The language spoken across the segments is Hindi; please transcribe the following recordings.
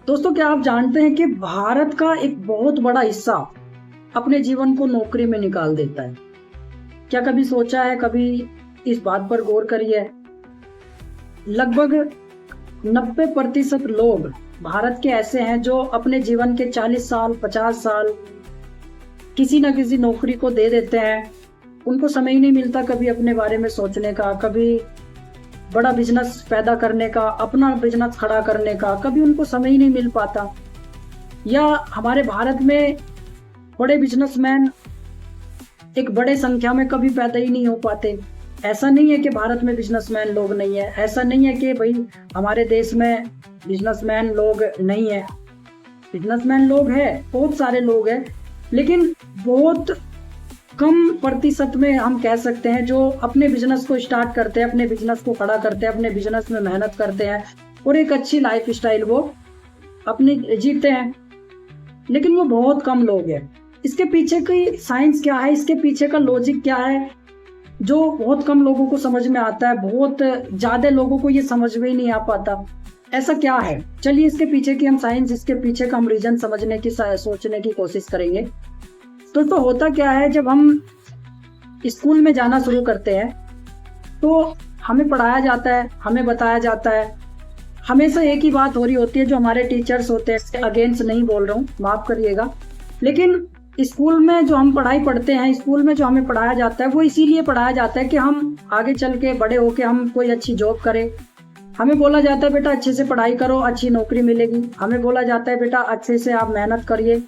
दोस्तों, क्या आप जानते हैं कि भारत का एक बहुत बड़ा हिस्सा अपने जीवन को नौकरी में निकाल देता है। क्या कभी सोचा है, कभी इस बात पर गौर करी है? लगभग 90% लोग भारत के ऐसे हैं जो अपने जीवन के 40 साल 50 साल किसी न किसी नौकरी को दे देते हैं। उनको समय ही नहीं मिलता कभी अपने बारे में सोचने का, कभी बड़ा बिजनेस पैदा करने का, अपना बिजनेस खड़ा करने का, कभी उनको समय ही नहीं मिल पाता। या हमारे भारत में बड़े बिजनेसमैन एक बड़े संख्या में कभी पैदा ही नहीं हो पाते। ऐसा नहीं है कि भारत में बिजनेसमैन लोग नहीं है, ऐसा नहीं है कि भाई हमारे देश में बिजनेसमैन लोग नहीं है। बिजनेसमैन लोग हैं, बहुत सारे लोग हैं, लेकिन बहुत कम प्रतिशत में हम कह सकते हैं जो अपने बिजनेस को स्टार्ट करते हैं, अपने बिजनेस को खड़ा करते हैं, अपने बिजनेस में मेहनत करते हैं और एक अच्छी लाइफ स्टाइल वो अपनी जीते हैं। लेकिन वो बहुत कम लोग हैं। इसके पीछे की साइंस क्या है, इसके पीछे का लॉजिक क्या है, जो बहुत कम लोगों को समझ में आता है। बहुत ज्यादा लोगों को ये समझ में ही नहीं आ पाता। ऐसा क्या है? चलिए इसके पीछे की हम साइंस, इसके पीछे का हम रीजन समझने की, सोचने की कोशिश करेंगे। तो होता क्या है, जब हम स्कूल में जाना शुरू करते हैं तो हमें पढ़ाया जाता है, हमें बताया जाता है, हमेशा एक ही बात हो रही होती है। जो हमारे टीचर्स होते हैं, अगेंस्ट नहीं बोल रहा हूँ, माफ करिएगा, लेकिन स्कूल में जो हम पढ़ाई पढ़ते हैं, स्कूल में जो हमें पढ़ाया जाता है वो इसीलिए पढ़ाया जाता है कि हम आगे चल के बड़े होके हम कोई अच्छी जॉब करें। हमें बोला जाता है बेटा अच्छे से पढ़ाई करो, अच्छी नौकरी मिलेगी। हमें बोला जाता है बेटा अच्छे से आप मेहनत करिए,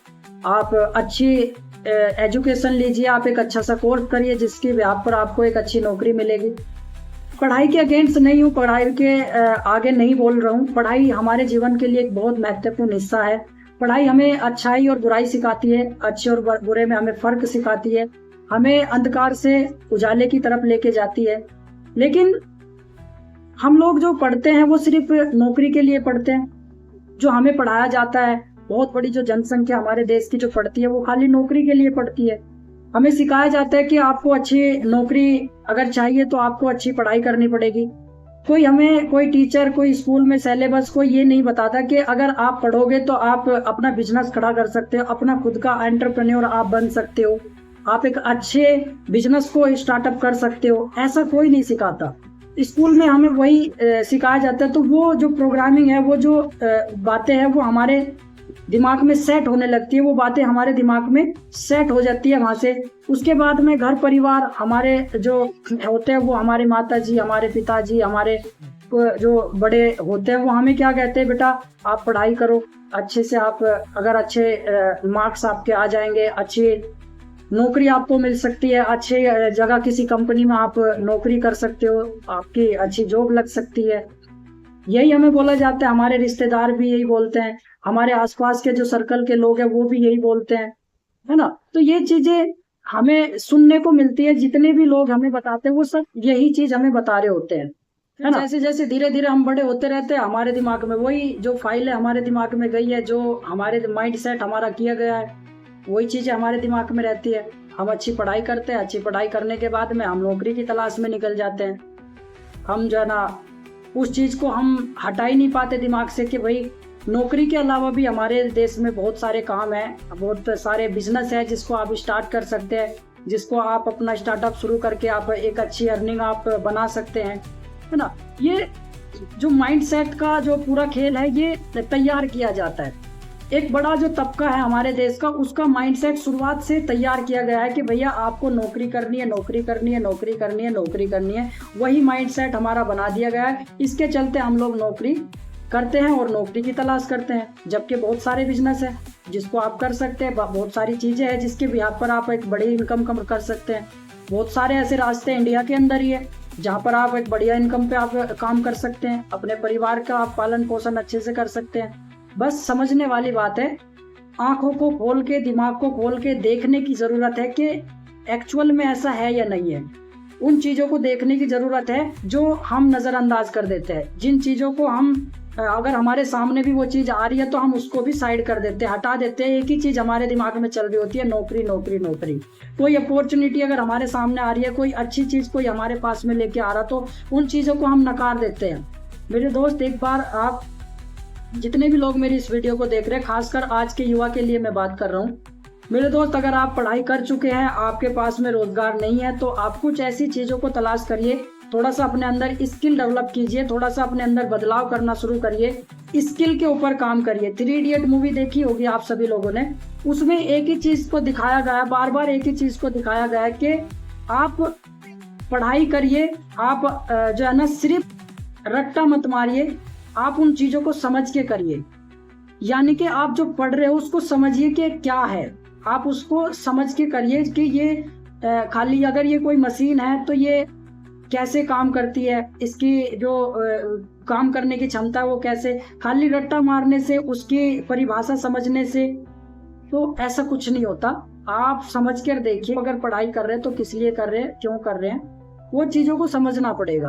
आप अच्छी एजुकेशन लीजिए, आप एक अच्छा सा कोर्स करिए जिसकी ब्याह पर आपको एक अच्छी नौकरी मिलेगी। पढ़ाई के अगेंस्ट नहीं हूँ, पढ़ाई के आगे नहीं बोल रहा हूँ। पढ़ाई हमारे जीवन के लिए एक बहुत महत्वपूर्ण हिस्सा है। पढ़ाई हमें अच्छाई और बुराई सिखाती है, अच्छे और बुरे में हमें फर्क सिखाती है, हमें अंधकार से उजाले की तरफ लेके जाती है। लेकिन हम लोग जो पढ़ते हैं वो सिर्फ नौकरी के लिए पढ़ते हैं। जो हमें पढ़ाया जाता है, बहुत बड़ी जो जनसंख्या हमारे देश की जो पढ़ती है वो खाली नौकरी के लिए पढ़ती है। हमें सिखाया जाता है कि आपको अच्छी नौकरी अगर चाहिए तो आपको अच्छी पढ़ाई करनी पड़ेगी। कोई टीचर, कोई स्कूल में सिलेबस कोई ये नहीं बताता कि अगर आप पढ़ोगे तो आप अपना बिजनेस खड़ा कर सकते हो, अपना खुद का एंटरप्रेन्योर आप बन सकते हो, आप एक अच्छे बिजनेस को स्टार्टअप कर सकते हो। ऐसा कोई नहीं सिखाता। स्कूल में हमें वही सिखाया जाता है। तो वो जो प्रोग्रामिंग है, वो जो बातें हैं वो हमारे दिमाग में सेट होने लगती है, वो बातें हमारे दिमाग में सेट हो जाती है वहां से। उसके बाद में घर परिवार हमारे जो होते हैं, वो हमारे माता जी, हमारे पिताजी, हमारे जो बड़े होते हैं वो हमें क्या कहते हैं, बेटा आप पढ़ाई करो अच्छे से, आप अगर अच्छे मार्क्स आपके आ जाएंगे, अच्छी नौकरी आपको मिल सकती है, अच्छे जगह किसी कंपनी में आप नौकरी कर सकते हो, आपकी अच्छी जॉब लग सकती है। यही हमें बोला जाता है। हमारे रिश्तेदार भी यही बोलते हैं, हमारे आसपास के जो सर्कल के लोग हैं वो भी यही बोलते हैं, है ना। तो ये चीजें हमें सुनने को मिलती है। जितने भी लोग हमें बताते हैं वो सब यही चीज हमें बता रहे होते हैं, है ना। जैसे जैसे धीरे धीरे हम बड़े होते रहते हैं, हमारे दिमाग में वही जो फाइल है हमारे दिमाग में गई है, जो हमारे माइंड सेट हमारा किया गया है, वही चीजें हमारे दिमाग में रहती है। हम अच्छी पढ़ाई करते हैं, अच्छी पढ़ाई करने के बाद में हम नौकरी की तलाश में निकल जाते हैं। हम जो है ना उस चीज को हम हटा ही नहीं पाते दिमाग से कि भाई नौकरी के अलावा भी हमारे देश में बहुत सारे काम हैं, बहुत सारे बिजनेस है जिसको आप स्टार्ट कर सकते हैं, जिसको आप अपना स्टार्टअप शुरू करके आप एक अच्छी अर्निंग आप बना सकते हैं, है ना। ये जो माइंडसेट का जो पूरा खेल है ये तैयार किया जाता है। एक बड़ा जो तबका है हमारे देश का, उसका माइंडसेट शुरुआत से तैयार किया गया है कि भैया आपको नौकरी करनी है, नौकरी करनी है, नौकरी करनी है, नौकरी करनी है। वही माइंडसेट हमारा बना दिया गया है। इसके चलते हम लोग नौकरी करते हैं और नौकरी की तलाश करते हैं, जबकि बहुत सारे बिजनेस है जिसको आप कर सकते हैं, बहुत सारी चीजें हैं जिसके बिहाफ पर आप एक बड़ी इनकम कम कर सकते हैं। बहुत सारे ऐसे रास्ते इंडिया के अंदर ही है जहाँ पर आप एक बढ़िया इनकम पे आप काम कर सकते हैं, अपने परिवार का आप पालन पोषण अच्छे से कर सकते हैं। बस समझने वाली बात है, आंखों को खोल के, दिमाग को खोल के देखने की जरूरत है कि एक्चुअल में ऐसा है या नहीं है। उन चीजों को देखने की जरूरत है जो हम नजरअंदाज कर देते हैं। जिन चीजों को हम अगर हमारे सामने भी वो चीज आ रही है तो हम उसको भी साइड कर देते हैं, हटा देते हैं। एक ही चीज हमारे दिमाग में चल रही होती है, नौकरी नौकरी नौकरी। कोई अपॉर्चुनिटी अगर हमारे सामने आ रही है, कोई अच्छी चीज कोई हमारे पास में लेके आ रहा, तो उन चीजों को हम नकार देते हैं। मेरे दोस्त, एक बार आप जितने भी लोग मेरी इस वीडियो को देख रहे हैं, खासकर आज के युवा के लिए मैं बात कर रहा हूँ। मेरे दोस्त, अगर आप पढ़ाई कर चुके हैं, आपके पास में रोजगार नहीं है, तो आप कुछ ऐसी चीजों को तलाश करिए, थोड़ा सा अपने अंदर स्किल डेवलप कीजिए, थोड़ा सा अपने अंदर बदलाव करना शुरू करिए, स्किल के ऊपर काम करिए। 3 इडियट मूवी देखी होगी आप सभी लोगों ने, उसमें एक ही चीज को दिखाया गया, बार बार एक ही चीज को दिखाया गया है कि आप पढ़ाई करिए, आप जो है ना सिर्फ रट्टा मत मारिए, आप उन चीजों को समझ के करिए। यानी कि आप जो पढ़ रहे हो उसको समझिए कि क्या है, आप उसको समझ के करिए कि ये खाली अगर ये कोई मशीन है तो ये कैसे काम करती है, इसकी जो काम करने की क्षमता है वो कैसे, खाली रट्टा मारने से, उसकी परिभाषा समझने से तो ऐसा कुछ नहीं होता। आप समझ कर देखिए, अगर पढ़ाई कर रहे हैं तो किस लिए कर रहे हैं, क्यों कर रहे हैं, वो चीजों को समझना पड़ेगा।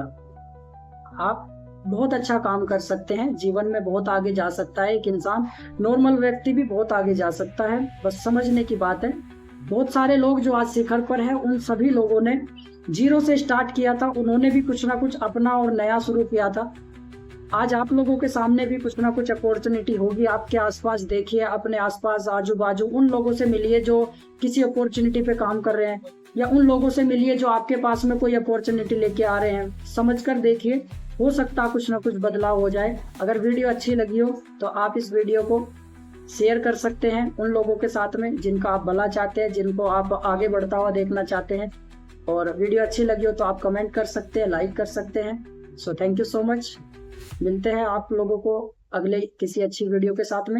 आप बहुत अच्छा काम कर सकते हैं, जीवन में बहुत आगे जा सकता है एक इंसान, नॉर्मल व्यक्ति भी बहुत आगे जा सकता है, बस समझने की बात है। बहुत सारे लोग जो आज शिखर पर है, उन सभी लोगों ने जीरो से स्टार्ट किया था, उन्होंने भी कुछ ना कुछ अपना और नया शुरू किया था। आज आप लोगों के सामने भी कुछ ना कुछ अपॉर्चुनिटी होगी। आपके आसपास देखिए, अपने आसपास आजू बाजू उन लोगों से मिलिए जो किसी अपॉर्चुनिटी पे काम कर रहे हैं, या उन लोगों से मिलिए जो आपके पास में कोई अपॉर्चुनिटी लेके आ रहे हैं। समझकर देखिए, हो सकता है कुछ ना कुछ बदलाव हो जाए। अगर वीडियो अच्छी लगी हो तो आप इस वीडियो को शेयर कर सकते हैं उन लोगों के साथ में जिनका आप भला चाहते हैं, जिनको आप आगे बढ़ता हुआ देखना चाहते हैं। और वीडियो अच्छी लगी हो तो आप कमेंट कर सकते हैं, लाइक कर सकते हैं। So thank you so much. मिलते हैं आप लोगों को अगले किसी अच्छी वीडियो के साथ में।